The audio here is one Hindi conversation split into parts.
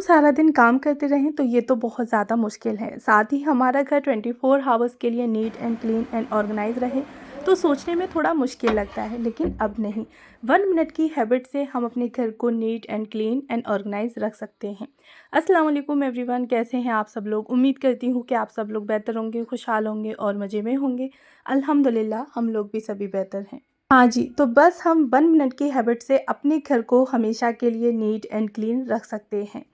सारा दिन काम करते रहें तो ये तो बहुत ज़्यादा मुश्किल है। साथ ही हमारा घर 24 हावर्स के लिए neat and clean and organize रहे तो सोचने में थोड़ा मुश्किल लगता है, लेकिन अब नहीं। 1 मिनट की हैबिट से हम अपने घर को neat and clean and organize रख सकते हैं। अस्सलाम वालेकुम एवरीवन, कैसे हैं आप सब लोग? उम्मीद करती हूँ कि आप सब लोग बेहतर होंगे, खुशहाल होंगे और मज़े में होंगे। अल्हम्दुलिल्लाह हम लोग भी सभी बेहतर हैं। हाँ जी, तो बस हम 1 मिनट की हैबिट से अपने घर को हमेशा के लिए नीट एंड क्लीन रख सकते हैं।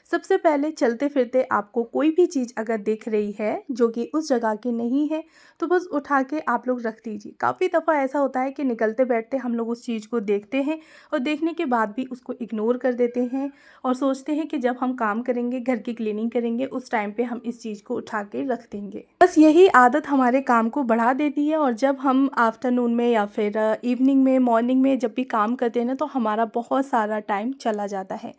सबसे पहले चलते-फिरते आपको कोई भी चीज़ अगर दिख रही है जो कि उस जगह की नहीं है, तो बस उठा के आप लोग रख दीजिए। काफ़ी दफ़ा ऐसा होता है कि निकलते-बैठते हम लोग उस चीज़ को देखते हैं और देखने के बाद भी उसको इग्नोर कर देते हैं और सोचते हैं कि जब हम काम करेंगे, घर की क्लीनिंग करेंगे, उस टाइम पे हम इस चीज़ को उठा के रख देंगे। बस यही आदत हमारे काम को बढ़ा देती है और जब हम आफ्टरनून में या फिर इवनिंग में, मॉर्निंग में जब भी काम करते हैं ना, तो हमारा बहुत सारा टाइम चला जाता है।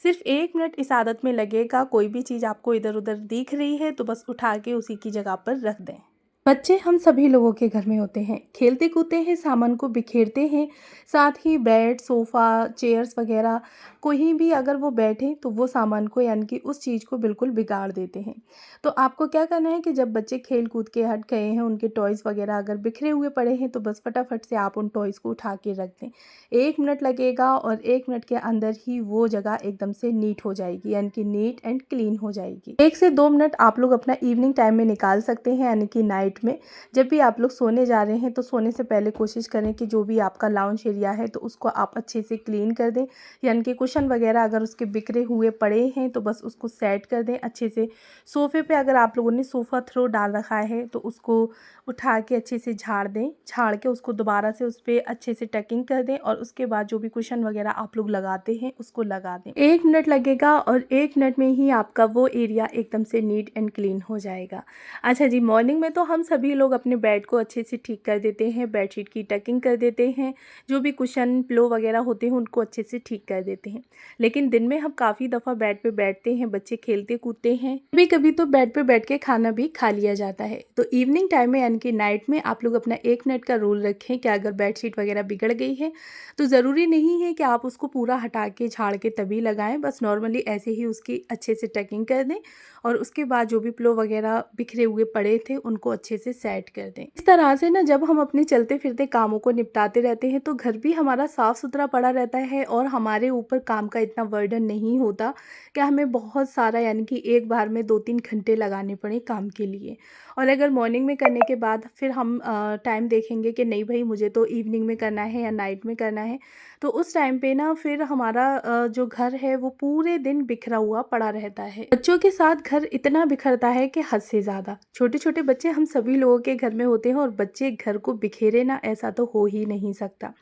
सिर्फ 1 मिनट इस आदत में लगेगा। कोई भी चीज़ आपको इधर-उधर दिख रही है तो बस उठा के उसी की जगह पर रख दें। बच्चे हम सभी लोगों के घर में होते हैं, खेलते-कूदते हैं, सामान को बिखेरते हैं, साथ ही बेड, सोफ़ा, चेयर्स वग़ैरह कहीं भी अगर वो बैठे तो वो सामान को यानी कि उस चीज़ को बिल्कुल बिगाड़ देते हैं। तो आपको क्या करना है कि जब बच्चे खेल-कूद के हट गए हैं, उनके टॉयज़ वग़ैरह अगर बिखरे हुए पड़े हैं तो बस फटाफट से आप उन टॉयज़ को उठा के रख दें। 1 मिनट लगेगा और 1 मिनट के अंदर ही वो जगह एकदम से नीट हो जाएगी, यानी कि नीट एंड क्लीन हो जाएगी। 1 से 2 मिनट आप लोग अपना इवनिंग टाइम में निकाल सकते हैं, यानी कि नाइट में। जब भी आप लोग सोने जा रहे हैं तो सोने से पहले कोशिश करें कि जो भी आपका लाउंज एरिया है तो उसको आप अच्छे से क्लीन कर दें, यानी कि कुशन वगैरह अगर उसके बिखरे हुए पड़े हैं तो बस उसको सेट कर दें अच्छे से। सोफ़े पे अगर आप लोगों ने सोफ़ा थ्रो डाल रखा है तो उसको उठा के अच्छे से झाड़ दें, झाड़ के उसको दोबारा से उस पे अच्छे से टकिंग कर दें और उसके बाद जो भी कुशन वगैरह आप लोग लगाते हैं उसको लगा दें। 1 मिनट लगेगा और 1 मिनट में ही आपका वो एरिया एकदम से नीट एंड क्लीन हो जाएगा। अच्छा जी, मॉर्निंग में तो हम सभी लोग अपने बेड को अच्छे से ठीक कर देते हैं, बेडशीट की टकिंग कर देते हैं, जो भी कुशन, पिलो वगैरह होते हैं उनको अच्छे से ठीक कर देते हैं। लेकिन दिन में हम काफ़ी दफ़ा बेड पे बैठते हैं, बच्चे खेलते कूदते हैं, कभी-कभी तो बेड पे बैठ के खाना भी खा लिया जाता है। तो इवनिंग टाइम में यानी कि नाइट में आप लोग अपना 1 मिनट का रूल रखें कि अगर बेडशीट वगैरह बिगड़ गई है, तो ज़रूरी नहीं है कि आप उसको पूरा हटा के झाड़ के तभी लगाएँ, बस नॉर्मली ऐसे ही उसकी अच्छे से टकिंग कर दें और उसके बाद जो भी पिलो वगैरह बिखरे हुए पड़े थे उनको अच्छे से सेट कर दें। इस तरह से ना जब हम अपने चलते-फिरते कामों को निपटाते रहते हैं तो घर भी हमारा साफ-सुथरा पड़ा रहता है और हमारे ऊपर काम का इतना बर्डन नहीं होता कि हमें बहुत सारा यानी कि एक बार में 2-3 घंटे लगाने पड़े काम के लिए। और अगर मॉर्निंग में करने के बाद फिर हम टाइम देखेंगे कि नहीं भई मुझे तो इवनिंग में करना है या नाइट में करना है, तो उस टाइम पे ना फिर हमारा जो घर है वो पूरे दिन बिखरा हुआ पड़ा रहता है। बच्चों के साथ घर इतना बिखरता है कि हद से ज़्यादा। छोटे-छोटे बच्चे हम सभी लोगों के घर में होते हैं और बच्चे घर को बिखेरे ना, ऐसा तो हो ही नहीं सकता।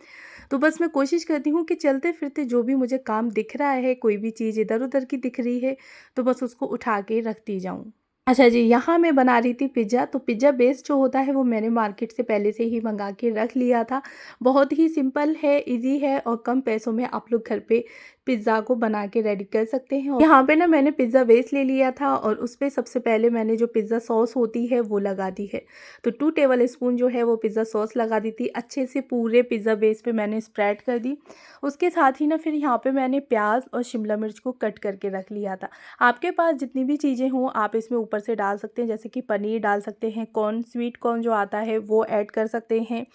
तो बस मैं कोशिश करती हूँ कि चलते-फिरते जो भी मुझे काम दिख रहा है, कोई भी चीज़ इधर-उधर की दिख रही है, तो बस उसको उठा के रखती जाऊँ। अच्छा जी, यहाँ मैं बना रही थी पिज़्ज़ा, तो पिज़्ज़ा बेस जो होता है वो मैंने मार्केट से पहले से ही मँगा के रख लिया था। बहुत ही सिंपल है, ईज़ी है और कम पैसों में आप लोग घर पे पिज़्ज़ा को बना के रेडी कर सकते हैं। और यहाँ पे ना मैंने पिज़्ज़ा बेस ले लिया था और उस पे सबसे पहले मैंने जो पिज़्ज़ा सॉस होती है वो लगा दी है। तो 2 टेबल स्पून जो है वो पिज़्ज़ा सॉस लगा दी थी, अच्छे से पूरे पिज़्ज़ा बेस पे मैंने स्प्रेड कर दी। उसके साथ ही ना फिर यहाँ पे मैंने प्याज़ और शिमला मिर्च को कट करके रख लिया था। आपके पास जितनी भी चीज़ें हों आप इसमें ऊपर से डाल सकते हैं, जैसे कि पनीर डाल सकते हैं, कॉर्न, स्वीट कॉर्न जो आता है वो ऐड कर सकते हैं,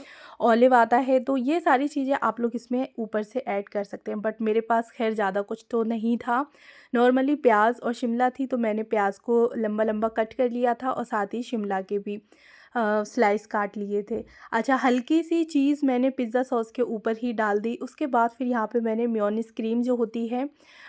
ऑलिव आता है, तो ये सारी चीज़ें आप लोग इसमें ऊपर से ऐड कर सकते हैं। बट मेरे पास खैर ज़्यादा कुछ तो नहीं था, नॉर्मली प्याज और शिमला थी, तो मैंने प्याज को लंबा लंबा कट कर लिया था और साथ ही शिमला के भी स्लाइस काट लिए थे। अच्छा, हल्की सी चीज़ मैंने पिज़्ज़ा सॉस के ऊपर ही डाल दी। उसके बाद फिर यहाँ पे मैंने मेयोनीज़ क्रीम जो होती है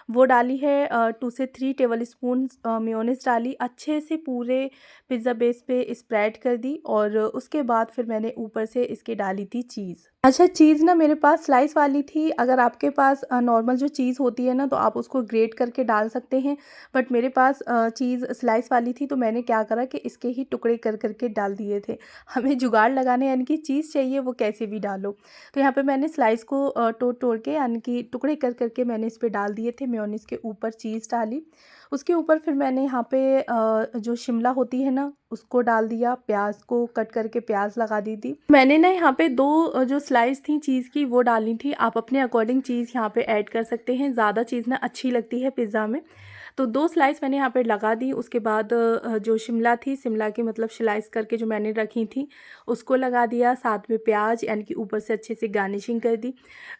वो डाली है, 2 से 3 टेबल स्पून मेयोनीज़ डाली, अच्छे से पूरे पिज़्ज़ा बेस पे स्प्रेड कर दी और उसके बाद फिर मैंने ऊपर से इसके डाली थी चीज़। अच्छा, चीज़ ना मेरे पास स्लाइस वाली थी, अगर आपके पास नॉर्मल जो चीज़ होती है ना तो आप उसको ग्रेट करके डाल सकते हैं, बट मेरे पास चीज़ स्लाइस वाली थी तो मैंने क्या करा कि इसके ही टुकड़े कर के डाल दिए थे। हमें जुगाड़ लगाने यानी कि चीज़ चाहिए वो कैसे भी डालो। तो यहाँ पे मैंने स्लाइस को तोड़ के यानी कि टुकड़े कर के मैंने इस पे डाल दिए थे, मेयोनीज़ के ऊपर चीज़ डाली। उसके ऊपर फिर मैंने यहाँ पे जो शिमला होती है ना उसको डाल दिया, प्याज को कट करके प्याज लगा दी थी। मैंने ना यहाँ पे 2 जो स्लाइस थी चीज़ की वो डाली थी, आप अपने अकॉर्डिंग चीज़ यहाँ पे ऐड कर सकते हैं, ज़्यादा चीज़ ना अच्छी लगती है पिज़्ज़ा में। तो 2 स्लाइस मैंने यहाँ पे लगा दी। उसके बाद जो शिमला थी, शिमला की मतलब स्लाइस करके जो मैंने रखी थी उसको लगा दिया, साथ में प्याज यानी कि ऊपर से अच्छे से गार्निशिंग कर दी।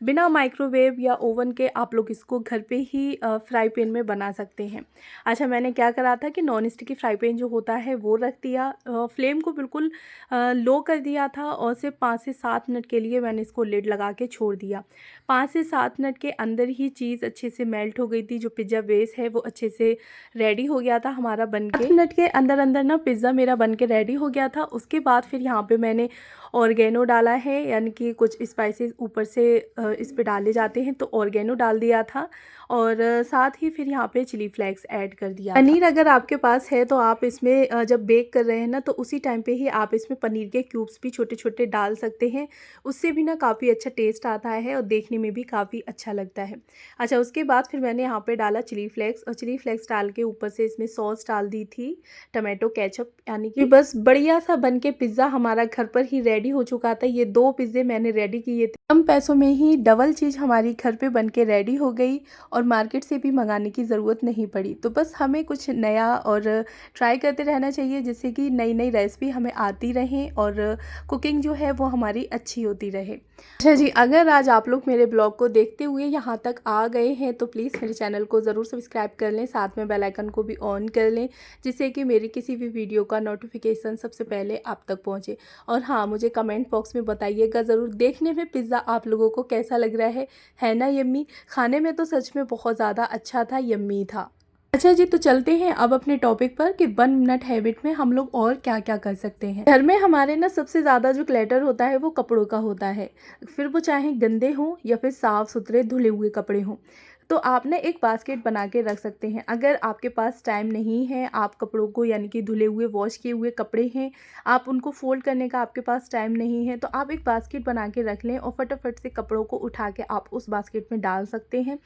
बिना माइक्रोवेव या ओवन के आप लोग इसको घर पे ही फ्राई पैन में बना सकते हैं। अच्छा, मैंने क्या करा था कि नॉन स्टिक की फ्राई पैन जो होता है वो रख दिया, फ्लेम को बिल्कुल लो कर दिया था और सिर्फ 5 से 7 मिनट के लिए मैंने इसको लिड लगा के छोड़ दिया। 5 से 7 मिनट के अंदर ही चीज़ अच्छे से मेल्ट हो गई थी। जो पिज़्ज़ा बेस है वो अच्छे से रेडी हो गया था हमारा बन के। 8 मिनट के अंदर अंदर ना पिज़्ज़ा मेरा बन के रेडी हो गया था। उसके बाद फिर यहाँ पे मैंने ऑर्गेनो डाला है, यानी कि कुछ स्पाइसेस ऊपर से इस पे डाले जाते हैं, तो ऑर्गेनो डाल दिया था और साथ ही फिर यहाँ पे चिली फ्लेक्स ऐड कर दिया था। पनीर अगर आपके पास है तो आप इसमें जब बेक कर रहे हैं ना तो उसी टाइम पे ही आप इसमें पनीर के क्यूब्स भी छोटे छोटे डाल सकते हैं। उससे भी ना काफ़ी अच्छा टेस्ट आता है और देखने में भी काफ़ी अच्छा लगता है। अच्छा, उसके बाद फिर मैंने यहाँ पे डाला चिली फ्लेक्स और चिली फ्लेक्स डाल के ऊपर से इसमें सॉस डाल दी थी, टमाटो केचप, यानी कि बस बढ़िया सा बन के पिज़्ज़ा हमारा घर पर ही रेडी हो चुका था। ये 2 पिज़्ज़े मैंने रेडी किए थे। कम पैसों में ही डबल चीज़ हमारी घर पे बन के रेडी हो गई और मार्केट से भी मंगाने की ज़रूरत नहीं पड़ी। तो बस हमें कुछ नया और ट्राई करते रहना चाहिए, जिससे कि नई नई रेसिपी हमें आती रहें और कुकिंग जो है वो हमारी अच्छी होती रहे। अच्छा जी, अगर आज आप लोग मेरे ब्लॉग को देखते हुए यहाँ तक आ गए हैं तो प्लीज़ मेरे चैनल को ज़रूर सब्सक्राइब कर लें, साथ में बेल आइकन को भी ऑन कर लें, जिससे कि मेरी किसी भी वीडियो का नोटिफिकेशन सबसे पहले आप तक पहुँचे। और हाँ, मुझे कमेंट बॉक्स में बताइएगा ज़रूर, देखने में पिज़्ज़ा आप लोगों को कैसा लग रहा है ना यम्मी? खाने में तो सच में बहुत ज़्यादा अच्छा था, यम्मी था। अच्छा जी, तो चलते हैं अब अपने टॉपिक पर कि 1 मिनट हैबिट में हम लोग और क्या क्या कर सकते हैं। घर में हमारे ना सबसे ज़्यादा जो क्लटर होता है वो कपड़ों का होता है, फिर वो चाहे गंदे हों या फिर साफ़ सुथरे धुले हुए कपड़े हों। तो आप ना एक बास्केट बना के रख सकते हैं। अगर आपके पास टाइम नहीं है, आप कपड़ों को यानी कि धुले हुए वॉश किए हुए कपड़े हैं, आप उनको फ़ोल्ड करने का आपके पास टाइम नहीं है, तो आप एक बास्केट बना के रख लें और फटाफट से कपड़ों को उठा के आप उस बास्केट में डाल सकते हैं,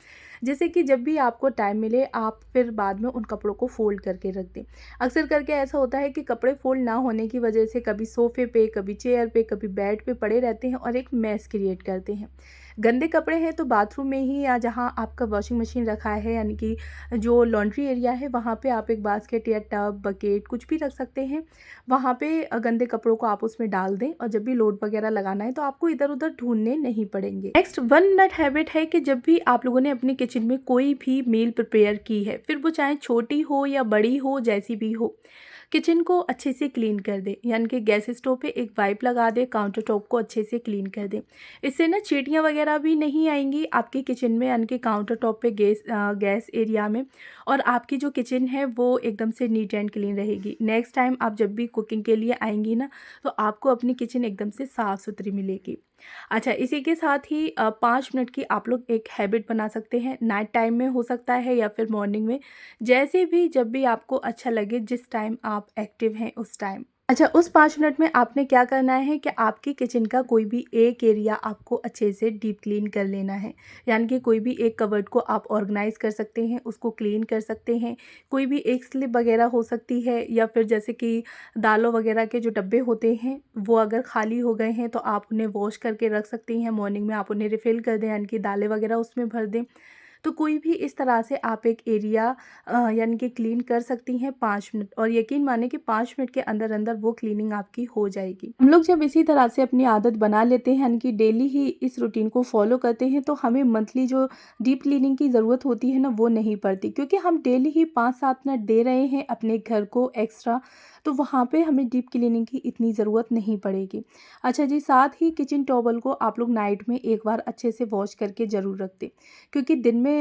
जिससे कि जब भी आपको टाइम मिले आप फिर बाद में उन कपड़ों को फ़ोल्ड करके रख दें। अक्सर करके ऐसा होता है कि कपड़े फ़ोल्ड ना होने की वजह से कभी सोफ़े पे, कभी चेयर पे, कभी बेड पे पड़े रहते हैं और एक मैस क्रिएट करते हैं। गंदे कपड़े हैं तो बाथरूम में ही या जहाँ आपका वॉशिंग मशीन रखा है, यानी कि जो लॉन्ड्री एरिया है, वहाँ पे आप एक बास्केट या टब, बकेट कुछ भी रख सकते हैं। वहाँ पे गंदे कपड़ों को आप उसमें डाल दें और जब भी लोड वगैरह लगाना है तो आपको इधर उधर ढूंढने नहीं पड़ेंगे। नेक्स्ट 1 मिनट हैबिट है कि जब भी आप लोगों ने अपने किचन में कोई भी मील प्रिपेयर की है, फिर वो चाहे छोटी हो या बड़ी हो, जैसी भी हो, किचन को अच्छे से क्लीन कर दें, यानी कि गैस स्टोव पे एक वाइप लगा दें, काउंटर टॉप को अच्छे से क्लीन कर दें। इससे ना चींटियाँ वगैरह भी नहीं आएंगी आपके किचन में, यानी कि काउंटर टॉप पे गैस एरिया में, और आपकी जो किचन है वो एकदम से नीट एंड क्लीन रहेगी। नेक्स्ट टाइम आप जब भी कुकिंग के लिए आएंगी ना तो आपको अपनी किचन एकदम से साफ़ सुथरी मिलेगी। अच्छा, इसी के साथ ही 5 मिनट की आप लोग एक हैबिट बना सकते हैं। नाइट टाइम में हो सकता है या फिर मॉर्निंग में, जैसे भी जब भी आपको अच्छा लगे, जिस टाइम आप एक्टिव हैं उस टाइम। अच्छा, उस 5 मिनट में आपने क्या करना है कि आपकी किचन का कोई भी एक एरिया आपको अच्छे से डीप क्लीन कर लेना है। यानी कि कोई भी एक कबर्ड को आप ऑर्गेनाइज़ कर सकते हैं, उसको क्लीन कर सकते हैं। कोई भी एक स्लिप वगैरह हो सकती है, या फिर जैसे कि दालों वगैरह के जो डब्बे होते हैं वो अगर खाली हो गए हैं तो आप उन्हें वॉश करके रख सकती हैं। मॉर्निंग में आप उन्हें रिफ़िल कर दें, यानी कि दालें वगैरह उसमें भर दें। तो कोई भी इस तरह से आप एक एरिया यानी कि क्लीन कर सकती हैं 5 मिनट, और यकीन माने कि 5 मिनट के अंदर अंदर वो क्लीनिंग आपकी हो जाएगी। हम लोग जब इसी तरह से अपनी आदत बना लेते हैं, यानी कि डेली ही इस रूटीन को फॉलो करते हैं, तो हमें मंथली जो डीप क्लीनिंग की ज़रूरत होती है ना वो नहीं पड़ती, क्योंकि हम डेली ही 5-7 मिनट दे रहे हैं अपने घर को एक्स्ट्रा, तो वहाँ पे हमें डीप क्लीनिंग की इतनी ज़रूरत नहीं पड़ेगी। अच्छा जी, साथ ही किचन टॉवल को आप लोग नाइट में एक बार अच्छे से वॉश करके ज़रूर रख दें, क्योंकि दिन में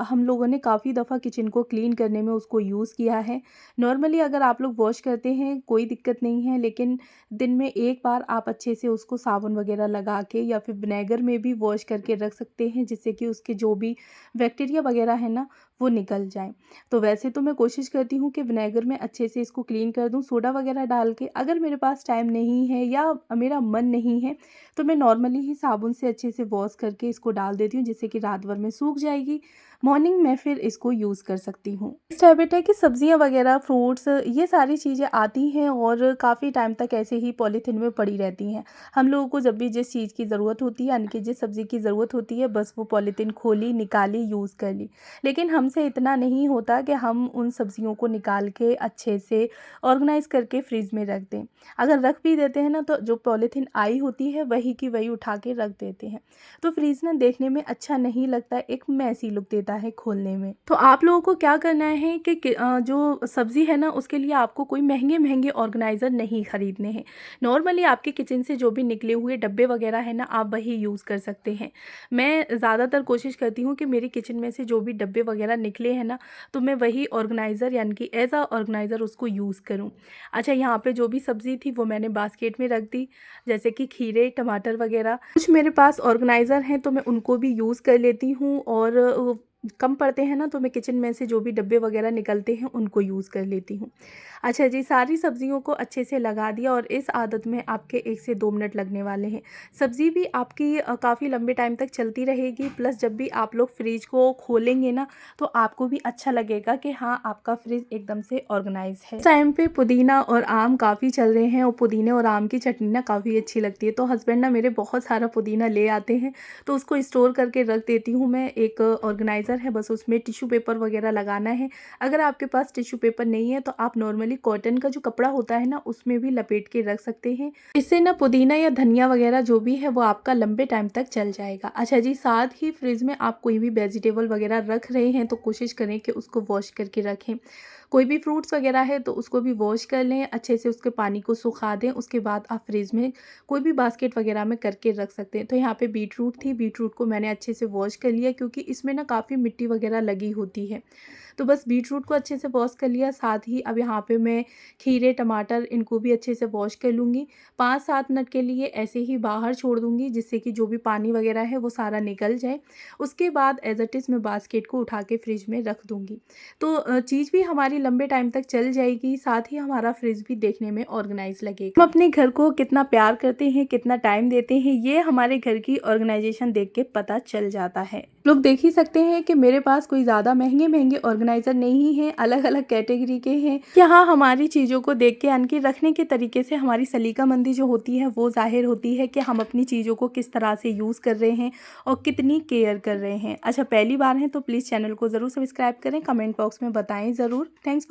हम लोगों ने काफ़ी दफ़ा किचन को क्लीन करने में उसको यूज़ किया है। नॉर्मली अगर आप लोग वॉश करते हैं कोई दिक्कत नहीं है, लेकिन दिन में एक बार आप अच्छे से उसको साबुन वगैरह लगा के या फिर विनेगर में भी वॉश करके रख सकते हैं, जिससे कि उसके जो भी बैक्टीरिया वगैरह है ना वो निकल जाएँ। तो वैसे तो मैं कोशिश करती हूँ कि विनेगर में अच्छे से इसको क्लीन कर दूँ सोडा वगैरह डाल के। अगर मेरे पास टाइम नहीं है या मेरा मन नहीं है तो मैं नॉर्मली ही साबुन से अच्छे से वॉश करके इसको डाल देती हूँ, जिससे कि रात भर में सूख जाएगी। मॉर्निंग में फिर इसको यूज़ कर सकती हूँ। नेक्स्ट हैबिट है कि सब्जियाँ वगैरह, फ्रूट्स, ये सारी चीज़ें आती हैं और काफ़ी टाइम तक ऐसे ही पॉलीथीन में पड़ी रहती हैं। हम लोगों को जब भी जिस चीज़ की ज़रूरत होती है, यानी कि जिस सब्ज़ी की ज़रूरत होती है, बस वो पॉलीथीन खोली, निकाली, यूज़ कर ली। लेकिन हमसे इतना नहीं होता कि हम उन सब्जियों को निकाल के अच्छे से ऑर्गेनाइज़ करके फ्रिज में रख दें। अगर रख भी देते हैं ना, तो जो पॉलीथीन आई होती है वही की वही उठा के रख देते हैं। तो फ्रिज ना देखने में अच्छा नहीं लगता, एक मैसी लुक देता है खोलने में। तो आप लोगों को क्या करना है कि जो सब्ज़ी है ना, उसके लिए आपको कोई महँगे-महँगे ऑर्गेनाइज़र नहीं खरीदने हैं। नॉर्मली आपके किचन से जो भी निकले हुए डब्बे वगैरह है ना, आप वही यूज़ कर सकते हैं। मैं ज़्यादातर कोशिश करती हूँ कि मेरे किचन में से जो भी डब्बे वगैरह निकले हैं ना, तो मैं वही ऑर्गेनाइज़र यानी कि एज़ अ ऑर्गेनाइज़र उसको यूज़ करूँ। अच्छा, यहाँ पे जो भी सब्ज़ी थी वो मैंने बास्केट में रख दी, जैसे कि खीरे, टमाटर वगैरह। कुछ मेरे पास ऑर्गेनाइज़र हैं तो मैं उनको भी यूज़ कर लेती हूँ, और कम पड़ते हैं ना, तो मैं किचन में से जो भी डब्बे वगैरह निकलते हैं उनको यूज़ कर लेती हूँ। अच्छा जी, सारी सब्ज़ियों को अच्छे से लगा दिया, और इस आदत में आपके 1 से 2 मिनट लगने वाले हैं। सब्ज़ी भी आपकी काफ़ी लंबे टाइम तक चलती रहेगी, प्लस जब भी आप लोग फ्रिज को खोलेंगे ना, तो आपको भी अच्छा लगेगा कि हाँ, आपका फ्रिज एकदम से ऑर्गेनाइज़ है। इस टाइम पे पुदीना और आम काफ़ी चल रहे हैं, और पुदीने और आम की चटनी ना काफ़ी अच्छी लगती है। तो हस्बैंड ना मेरे बहुत सारा पुदीना ले आते हैं, तो उसको स्टोर करके रख देती हूँ मैं। एक ऑर्गेनाइज़र है, बस उसमें टिश्यू पेपर वगैरह लगाना है। अगर आपके पास टिश्यू पेपर नहीं है तो आप नॉर्मली कॉटन का जो कपड़ा होता है ना, उसमें भी लपेट के रख सकते हैं। इससे ना पुदीना या धनिया वगैरह जो भी है वो आपका लंबे टाइम तक चल जाएगा। अच्छा जी, साथ ही फ्रिज में आप कोई भी वेजिटेबल वगैरह रख रहे हैं तो कोशिश करें कि उसको वॉश करके रखें। कोई भी फ्रूट्स वगैरह है तो उसको भी वॉश कर लें, अच्छे से उसके पानी को सुखा दें। उसके बाद आप फ्रिज में कोई भी बास्केट वगैरह में करके रख सकते हैं। तो यहाँ पे बीटरूट थी, बीटरूट को मैंने अच्छे से वॉश कर लिया, क्योंकि इसमें ना काफ़ी मिट्टी वगैरह लगी होती है। तो बस बीटरूट को अच्छे से वॉश कर लिया। साथ ही अब यहाँ पे मैं खीरे, टमाटर, इनको भी अच्छे से वॉश कर लूँगी। 5-7 मिनट के लिए ऐसे ही बाहर छोड़ दूँगी, जिससे कि जो भी पानी वगैरह है वो सारा निकल जाए। उसके बाद एज़ इट इज़ मैं बास्केट को उठा के फ्रिज में रख दूँगी। तो चीज़ भी हमारी लंबे टाइम तक चल जाएगी, साथ ही हमारा फ्रिज भी देखने में ऑर्गेनाइज़ लगेगा। हम अपने घर को कितना प्यार करते हैं, कितना टाइम देते हैं, ये हमारे घर की ऑर्गेनाइजेशन देख के पता चल जाता है। लोग देख ही सकते हैं कि मेरे पास कोई ज़्यादा महँगे-महँगे ऑर्गेनाइज़र नहीं हैं, अलग-अलग कैटेगरी के हैं। यहाँ हमारी चीज़ों को देख के, यानी कि रखने के तरीके से हमारी सलीकामंदी जो होती है वो ज़ाहिर होती है कि हम अपनी चीज़ों को किस तरह से यूज़ कर रहे हैं और कितनी केयर कर रहे हैं। अच्छा, पहली बार हैं तो प्लीज़ चैनल को ज़रूर सब्सक्राइब करें, कमेंट बॉक्स में बताएँ ज़रूर। Thanks for